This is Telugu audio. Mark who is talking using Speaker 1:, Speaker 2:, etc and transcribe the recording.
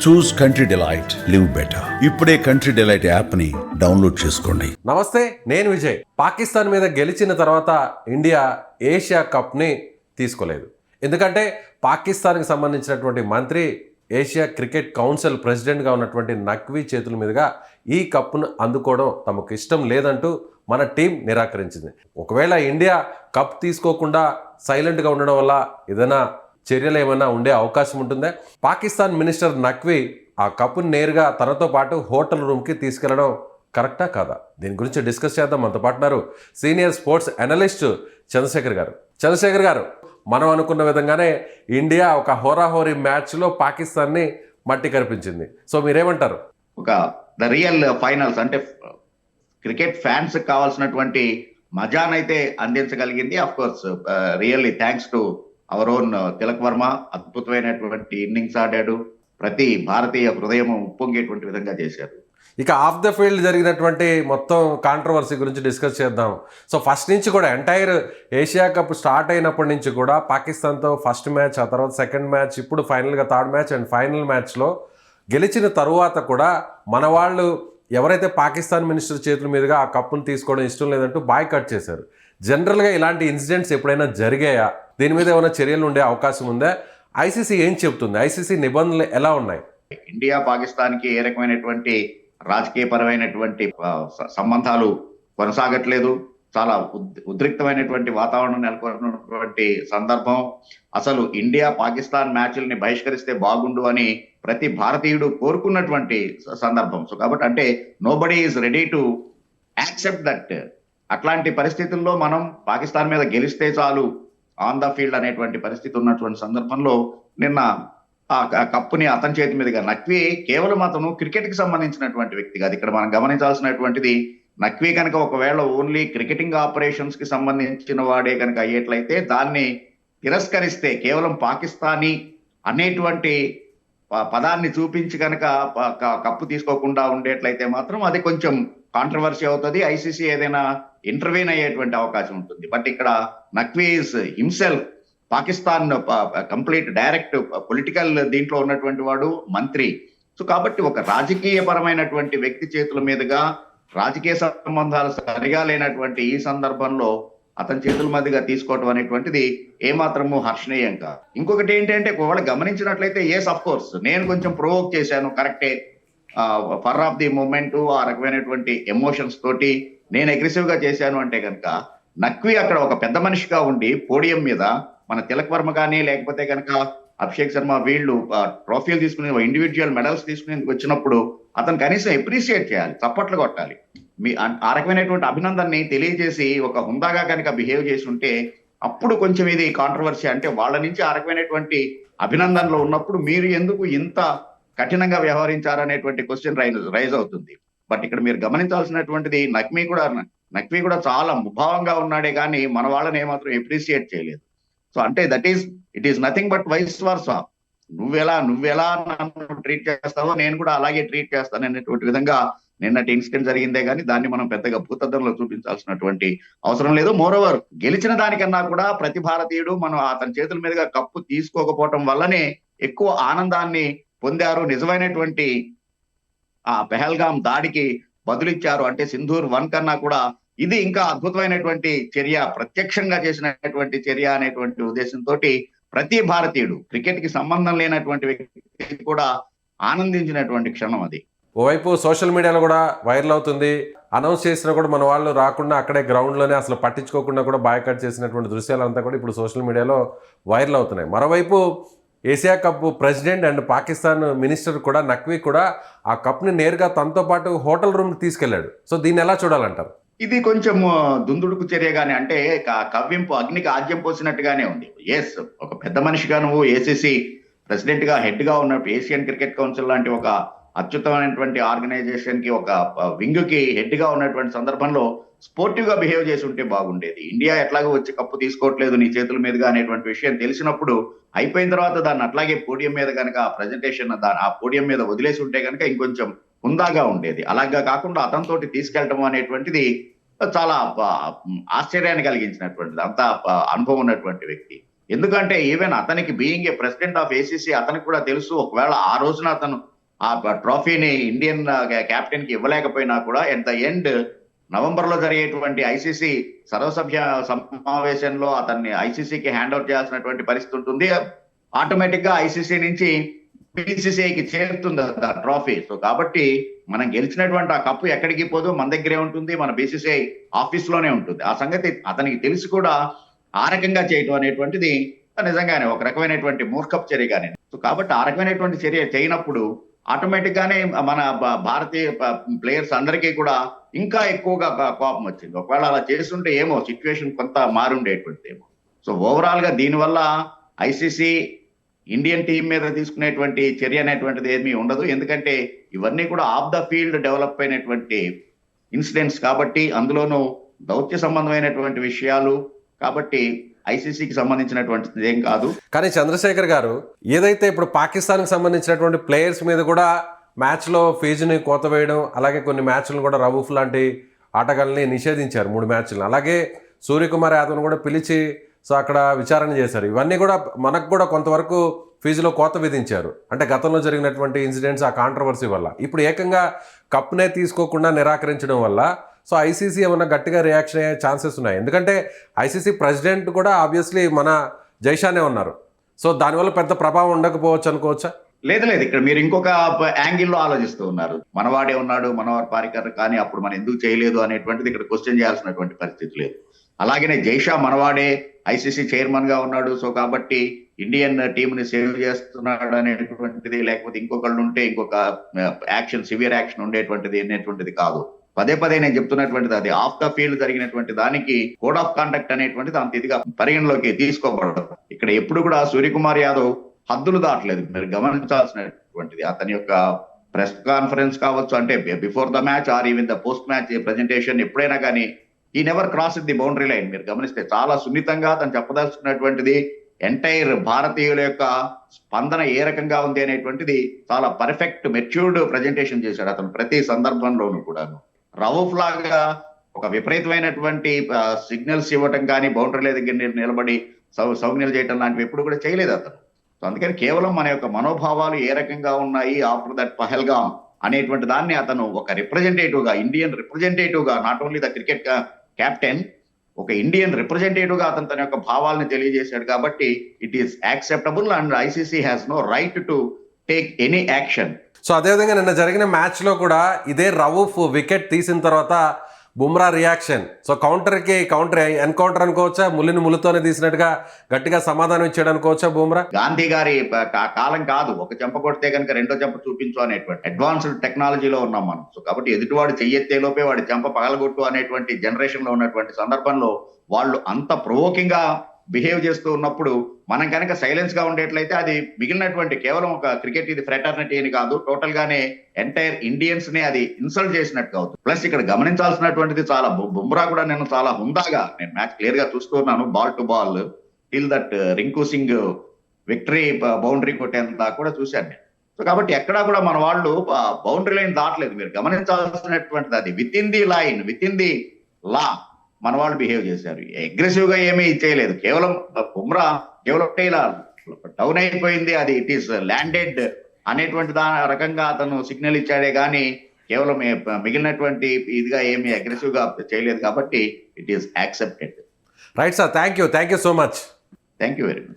Speaker 1: చూస్ కంట్రీ డిలైట్, లివ్ బెటర్. ఇప్పుడే కంట్రీ డిలైట్ యాప్ ని డౌన్లోడ్ చేసుకోండి.
Speaker 2: నమస్తే, నేను విజయ్. పాకిస్తాన్ మీద గెలిచిన తర్వాత ఇండియా ఏషియా కప్ని తీసుకోలేదు. ఎందుకంటే పాకిస్తాన్కి సంబంధించినటువంటి మంత్రి ఏషియా క్రికెట్ కౌన్సిల్ ప్రెసిడెంట్గా ఉన్నటువంటి నఖ్వీ చేతుల మీదుగా ఈ కప్ను అందుకోవడం తమకు ఇష్టం లేదంటూ మన టీం నిరాకరించింది. ఒకవేళ ఇండియా కప్ తీసుకోకుండా సైలెంట్గా ఉండడం వల్ల ఏదైనా చర్యలు ఏమైనా ఉండే అవకాశం ఉంటుందా? పాకిస్తాన్ మినిస్టర్ నఖ్వీ ఆ కప్పును నేరుగా తనతో పాటు హోటల్ రూమ్కి తీసుకెళ్లడం కరెక్టా కాదా? దీని గురించి డిస్కస్ చేద్దాం. మనతో పాటున్నారు సీనియర్ స్పోర్ట్స్ అనలిస్ట్ చంద్రశేఖర్ గారు. చంద్రశేఖర్ గారు, మనం అనుకున్న విధంగానే ఇండియా ఒక హోరాహోరీ మ్యాచ్లో పాకిస్తాన్ని మట్టి కరిపించింది. సో మీరేమంటారు?
Speaker 3: ద రియల్ ఫైనల్స్ అంటే క్రికెట్ ఫ్యాన్స్ కావాల్సినటువంటి మజానైతే అందించగలిగింది. Of course really thanks to our own Tilak Varma. అద్భుతమైనటువంటి ఇన్నింగ్స్ ఆడాడు. ప్రతి భారతీయ హృదయం ఉప్పొంగేటువంటి విధంగా చేశారు.
Speaker 2: ఇక ఆఫ్ ద ఫీల్డ్ జరిగినటువంటి మొత్తం కాంట్రవర్సీ గురించి డిస్కస్ చేద్దాం. సో ఫస్ట్ నుంచి కూడా ఎంటైర్ ఏషియా కప్ స్టార్ట్ అయినప్పటి నుంచి కూడా పాకిస్తాన్తో ఫస్ట్ మ్యాచ్, ఆ తర్వాత సెకండ్ మ్యాచ్, ఇప్పుడు ఫైనల్గా థర్డ్ మ్యాచ్ అండ్ ఫైనల్ మ్యాచ్లో గెలిచిన తరువాత కూడా మన వాళ్ళు ఎవరైతే పాకిస్తాన్ మినిస్టర్ చేతుల మీదుగా ఆ కప్పును తీసుకోవడం ఇష్టం లేదంటూ బాయ్కాట్ చేశారు. జనరల్గా ఇలాంటి ఇన్సిడెంట్స్ ఎప్పుడైనా జరిగాయా? దీని మీద ఏమైనా చర్యలు ఉండే అవకాశం ఉందా? ఐసీసీ ఏం చెప్తుంది? ఐసీసీ నిబంధనలు ఎలా ఉన్నాయి?
Speaker 3: ఇండియా పాకిస్తాన్కి ఏ రకమైనటువంటి రాజకీయపరమైనటువంటి సంబంధాలు కొనసాగట్లేదు. చాలా ఉద్రిక్తమైనటువంటి వాతావరణం నెలకొన్నటువంటి సందర్భం. అసలు ఇండియా పాకిస్తాన్ మ్యాచ్ల్ని బహిష్కరిస్తే బాగుండు అని ప్రతి భారతీయుడు కోరుకున్నటువంటి సందర్భం. సో కాబట్టి అంటే nobody is ready to accept that. అట్లాంటి పరిస్థితుల్లో మనం పాకిస్తాన్ మీద గెలిస్తే చాలు ఆన్ ద ఫీల్డ్ అనేటువంటి పరిస్థితి ఉన్నటువంటి సందర్భంలో నిన్న ఆ కప్పుని అతని చేతి మీదుగా నఖ్వీ కేవలం అతను క్రికెట్ కి సంబంధించినటువంటి వ్యక్తి కాదు. ఇక్కడ మనం గమనించాల్సినటువంటిది, నఖ్వీ కనుక ఒకవేళ ఓన్లీ క్రికెటింగ్ ఆపరేషన్స్ కి సంబంధించిన వాడే కనుక అయ్యేట్లయితే దాన్ని తిరస్కరిస్తే, కేవలం పాకిస్తానీ అనేటువంటి పదాన్ని చూపించి కనుక కప్పు తీసుకోకుండా ఉండేట్లయితే మాత్రం అది కొంచెం కాంట్రవర్సీ అవుతుంది. ఐసీసీ ఏదైనా ఇంటర్వ్యూన్ అయ్యేటువంటి అవకాశం ఉంటుంది. బట్ ఇక్కడ Naqvi is himself Pakistan complete direct political దీంట్లో ఉన్నటువంటి వాడు, మంత్రి. సో కాబట్టి ఒక రాజకీయ పరమైనటువంటి వ్యక్తి చేతుల మీదుగా రాజకీయ సంబంధాలు సరిగా లేనటువంటి ఈ సందర్భంలో అతని చేతుల మీదుగా తీసుకోవటం అనేటువంటిది ఏమాత్రము హర్షణీయం కాదు. ఇంకొకటి ఏంటంటే, ఒకవేళ గమనించినట్లయితే ఎస్ అఫ్ కోర్స్ నేను కొంచెం ప్రొవోక్ చేశాను, కరెక్టే. ఫర్ ఆఫ్ ది మూమెంట్ ఆ రకమైనటువంటి ఎమోషన్స్ తోటి నేను అగ్రెసివ్ గా చేశాను అంటే కనుక, నఖ్వీ అక్కడ ఒక పెద్ద మనిషిగా ఉండి పోడియం మీద మన తిలక్ వర్మ కానీ లేకపోతే కనుక అభిషేక్ శర్మ వీళ్ళు ట్రోఫీలు తీసుకుని ఇండివిజువల్ మెడల్స్ తీసుకుని వచ్చినప్పుడు అతను కనీసం అప్రిషియేట్ చేయాలి, చప్పట్లు కొట్టాలి. ఆ రకమైనటువంటి అభినందనని తెలియజేసి ఒక హుందాగా కనుక బిహేవ్ చేసి ఉంటే అప్పుడు కొంచెం ఇది కాంట్రవర్సీ. అంటే వాళ్ళ నుంచి ఆ రకమైనటువంటి అభినందనలు ఉన్నప్పుడు మీరు ఎందుకు ఇంత కఠినంగా వ్యవహరించారనేటువంటి క్వశ్చన్ రైజ్ అవుతుంది. బట్ ఇక్కడ మీరు గమనించాల్సినటువంటిది, నఖ్వీ కూడా చాలా ముభావంగా ఉన్నాడే కానీ మన వాళ్ళని ఏమాత్రం అప్రిషియేట్ చేయలేదు. సో అంటే it is nothing but vice versa. నువ్వెలా నన్ను ట్రీట్ చేస్తావో నేను కూడా అలాగే ట్రీట్ చేస్తాను అనేటువంటి విధంగా నిన్నటి ఇన్సిడెంట్ జరిగిందే కానీ దాన్ని మనం పెద్దగా భూతద్దంలో చూపించాల్సినటువంటి అవసరం లేదు. మోరోవర్, గెలిచిన దానికన్నా కూడా ప్రతి భారతీయుడు మనం అతని చేతుల మీదుగా కప్పు తీసుకోకపోవటం వల్లనే ఎక్కువ ఆనందాన్ని పొందారు. నిజమైనటువంటి ఆ పెహల్గాం దాడికి బదులిచ్చారు. అంటే సింధూర్ 1 కన్నా కూడా ఇది ఇంకా అద్భుతమైనటువంటి చర్య, ప్రత్యక్షంగా చేసినటువంటి చర్య అనేటువంటి ఉద్దేశంతో ప్రతి భారతీయుడు, క్రికెట్ కి సంబంధం లేనటువంటి వ్యక్తి కూడా ఆనందించినటువంటి క్షణం అది.
Speaker 2: ఓవైపు సోషల్ మీడియాలో కూడా వైరల్ అవుతుంది. అనౌన్స్ చేసినా కూడా మన వాళ్ళు రాకుండా అక్కడే గ్రౌండ్లోనే అసలు పట్టించుకోకుండా కూడా బాయ్కాట్ చేసినటువంటి దృశ్యాలంతా కూడా ఇప్పుడు సోషల్ మీడియాలో వైరల్ అవుతున్నాయి. మరోవైపు Asia cup president and Pakistan minister కూడా నఖ్వీ కూడా ఆ కప్ని నేరుగా తనతో పాటు హోటల్ రూమ్కి తీసుకెళ్లాడు. సో దీన్ని ఎలా చూడాలంటారు?
Speaker 3: ఇది కొంచెం దుందుడుకు చర్యగానే, అంటే కవ్వింపు అగ్నికి ఆజ్యం పోసినట్టుగానే ఉంది. ఎస్, ఒక పెద్ద మనిషిగా నువ్వు ఏసీసీ ప్రెసిడెంట్ గా హెడ్ గా ఉన్నప్పుడు, ఏషియన్ క్రికెట్ కౌన్సిల్ లాంటి ఒక అత్యుత్తమైనటువంటి ఆర్గనైజేషన్ కి ఒక వింగ్ కి హెడ్ గా ఉన్నటువంటి సందర్భంలో స్పోర్టివ్ గా బిహేవ్ చేసి ఉంటే బాగుండేది. ఇండియా ఎట్లాగో వచ్చి కప్పు తీసుకోవట్లేదు నీ చేతుల మీదుగా అనేటువంటి విషయం తెలిసినప్పుడు అయిపోయిన తర్వాత దాన్ని అట్లాగే పోడియం మీద కనుక ప్రెజెంటేషన్ ఆ పోడియం మీద వదిలేసి ఉంటే కనుక ఇంకొంచెం హుందాగా ఉండేది. అలాగా కాకుండా అతనితోటి తీసుకెళ్ళటం అనేటువంటిది చాలా ఆశ్చర్యాన్ని కలిగించినటువంటిది. అంత అనుభవం ఉన్నటువంటి వ్యక్తి. ఎందుకంటే ఈవెన్ అతనికి being a president of ACC అతనికి కూడా తెలుసు, ఒకవేళ ఆ రోజున అతను ఆ ట్రోఫీని ఇండియన్ కెప్టెన్ కి ఇవ్వలేకపోయినా కూడా ఎట్ ద ఎండ్ నవంబర్ లో జరిగేటువంటి ఐసీసీ సర్వసభ్య సమావేశంలో అతన్ని ఐసీసీకి హ్యాండ్ ఓవర్ చేయాల్సినటువంటి పరిస్థితి ఉంటుంది. ఆటోమేటిక్ గా ఐసీసీ నుంచి బీసీసీఐకి చేరుతుంది ఆ ట్రోఫీ. సో కాబట్టి మనం గెలిచినటువంటి ఆ కప్పు ఎక్కడికి పోదు, మన దగ్గరే ఉంటుంది, మన బీసీసీఐ ఆఫీస్ లోనే ఉంటుంది. ఆ సంగతి అతనికి తెలిసి కూడా ఆ రకంగా చేయటం అనేటువంటిది నిజంగానే ఒక రకమైనటువంటి మూర్ఖపు చర్యగానే. సో కాబట్టి ఆ రకమైనటువంటి చర్య చేయనప్పుడు ఆటోమేటిక్ గానే మన భారతీయ ప్లేయర్స్ అందరికీ కూడా ఇంకా ఎక్కువగా కోపం వచ్చింది. ఒకవేళ అలా చేస్తుంటే ఏమో సిచ్యువేషన్ కొంత మారుండేటువంటిది ఏమో. సో ఓవరాల్ గా దీనివల్ల ఐసీసీ ఇండియన్ టీం మీద తీసుకునేటువంటి చర్య అనేటువంటిది ఏమీ ఉండదు. ఎందుకంటే ఇవన్నీ కూడా ఆఫ్ ద ఫీల్డ్ డెవలప్ అయినటువంటి ఇన్సిడెంట్స్ కాబట్టి, అందులోనూ దౌత్య సంబంధమైనటువంటి విషయాలు కాబట్టి ఐసీసీకి సంబంధించినటువంటిది ఏం కాదు.
Speaker 2: కానీ చంద్రశేఖర్ గారు, ఏదైతే ఇప్పుడు పాకిస్తాన్కి సంబంధించినటువంటి ప్లేయర్స్ మీద కూడా మ్యాచ్లో ఫీజుని కోత వేయడం, అలాగే కొన్ని మ్యాచ్లను కూడా రవూఫ్ లాంటి ఆటగాళ్ళని నిషేధించారు 3 మ్యాచ్లను, అలాగే సూర్యకుమార్ యాదవ్ను కూడా పిలిచి సో అక్కడ విచారణ చేశారు. ఇవన్నీ కూడా మనకు కూడా కొంతవరకు ఫీజులో కోత విధించారు. అంటే గతంలో జరిగినటువంటి ఇన్సిడెంట్స్, ఆ కాంట్రవర్సీ వల్ల ఇప్పుడు ఏకంగా కప్నే తీసుకోకుండా నిరాకరించడం వల్ల సో ఐసీసీ ఏమన్నా గట్టిగా రియాక్షన్ అయ్యే ఛాన్సెస్ ఉన్నాయి. ఎందుకంటే ఐసీసీ ప్రెసిడెంట్ కూడా ఆబ్వియస్లీ మన జైషానే ఉన్నారు. సో దానివల్ల పెద్ద ప్రభావం ఉండకపోవచ్చు అనుకోవచ్చా?
Speaker 3: లేదు, ఇక్కడ మీరు ఇంకొక యాంగిల్లో ఆలోచిస్తూ ఉన్నారు. మనవాడే ఉన్నాడు, మనవాడు పారికర్, కానీ అప్పుడు మనం ఎందుకు చేయలేదు అనేటువంటిది ఇక్కడ క్వశ్చన్ చేయాల్సినటువంటి పరిస్థితి లేదు. అలాగనే జైషా మనవాడే ఐసీసీ చైర్మన్ గా ఉన్నాడు. సో కాబట్టి ఇండియన్ టీమ్ ని సేవ్ చేస్తున్నాడు అనేటువంటిది, లేకపోతే ఇంకొకళ్ళు ఉంటే ఇంకొక యాక్షన్, సివియర్ యాక్షన్ ఉండేటువంటిది అనేటువంటిది కాదు. పదే నేను చెప్తున్నటువంటిది అది ఆఫ్ ద ఫీల్డ్ జరిగినటువంటి దానికి కోడ్ ఆఫ్ కాండక్ట్ అనేటువంటిది అంత ఇదిగా పరిగణలోకి తీసుకోబడదు. ఇక్కడ ఎప్పుడు కూడా సూర్యకుమార్ యాదవ్ హద్దులు దాటలేదు. మీరు గమనించాల్సినటువంటిది అతని యొక్క ప్రెస్ కాన్ఫరెన్స్ కావచ్చు, అంటే before the match or even the post match presentation, ఎప్పుడైనా కానీ ఈ never cross the boundary line. మీరు గమనిస్తే చాలా సున్నితంగా అతను చెప్పదలుచుకున్నటువంటిది ఎంటైర్ భారతీయుల యొక్క స్పందన ఏ రకంగా ఉంది అనేటువంటిది చాలా పర్ఫెక్ట్ మెచ్యూర్డ్ ప్రెజెంటేషన్ చేశాడు అతను ప్రతి సందర్భంలోనూ కూడాను. రవూఫ్ లాగా ఒక విపరీతమైనటువంటి సిగ్నల్స్ ఇవ్వటం కానీ, బౌండరీల దగ్గర నిలబడి సౌజ్ఞలు చేయటం లాంటివి ఎప్పుడు కూడా చేయలేదు అతను. సో అందుకని కేవలం మన యొక్క మనోభావాలు ఏ రకంగా ఉన్నాయి ఆఫ్టర్ దట్ పహల్గామ్ అనేటువంటి దాన్ని అతను ఒక రిప్రజెంటేటివ్ గా, ఇండియన్ రిప్రజెంటేటివ్ గా, not only the cricket captain, ఒక ఇండియన్ రిప్రజెంటేటివ్ గా అతను తన యొక్క భావాలను తెలియజేశాడు. కాబట్టి it is acceptable and ICC has no right to take any action.
Speaker 2: So అదేవిధంగా నిన్న జరిగిన మ్యాచ్లో కూడా ఇదే రవూఫ్ వికెట్ తీసిన తర్వాత Bumrah reaction, so counter encounter అనుకోవచ్చా, ముళ్ళుని ముళ్ళుతోనే తీసినట్టుగా గట్టిగా సమాధానం ఇచ్చాడు అనుకోవచ్చా బుమ్రా?
Speaker 3: గాంధీ గారి కాలం కాదు, ఒక చెంప కొడితే కనుక రెండో చెంప చూపించు అనేటువంటి అడ్వాన్స్డ్ టెక్నాలజీలో ఉన్నాం మనం. సో కాబట్టి ఎదుటివాడు చెయ్యెత్తే లోపే వాడి చెంప పగలగొట్టు అనేటువంటి జనరేషన్ లో ఉన్నటువంటి సందర్భంలో వాళ్ళు అంత ప్రొవోకింగ్ గా బిహేవ్ చేస్తూ ఉన్నప్పుడు మనం కనుక సైలెన్స్ గా ఉండేట్లయితే అది మిగిలినటువంటి కేవలం ఒక క్రికెట్ ఇది ఫ్రెటర్నిటీ అని కాదు, టోటల్ గానే ఎంటైర్ ఇండియన్స్ ని అది ఇన్సల్ట్ చేసినట్టుగా అవుతుంది. ప్లస్ ఇక్కడ గమనించాల్సినటువంటిది చాలా బుమ్రా కూడా నేను చాలా హుందాగా, నేను మ్యాచ్ క్లియర్ గా చూస్తున్నాను, ball to ball till that Rinku Singh victory boundary కొట్టేంత కూడా చూశాను నేను. సో కాబట్టి ఎక్కడా కూడా మన వాళ్ళు బౌండరీ లైన్ దాటలేదు. మీరు గమనించాల్సినటువంటిది అది with in the line, with in the law మన వాళ్ళు బిహేవ్ చేశారు. అగ్రెసివ్ గా ఏమీ చేయలేదు. కేవలం బుమ్రా కేవలం ఇలా డౌన్ అయిపోయింది, అది ఇట్ ఈస్ ల్యాండెడ్ అనేటువంటి రకంగా అతను సిగ్నల్ ఇచ్చాడే గానీ కేవలం మిగిలినటువంటి ఇదిగా ఏమీ అగ్రెసివ్ గా చేయలేదు. కాబట్టి it is accepted.
Speaker 2: Right sir, thank you so much.
Speaker 3: Thank you very much.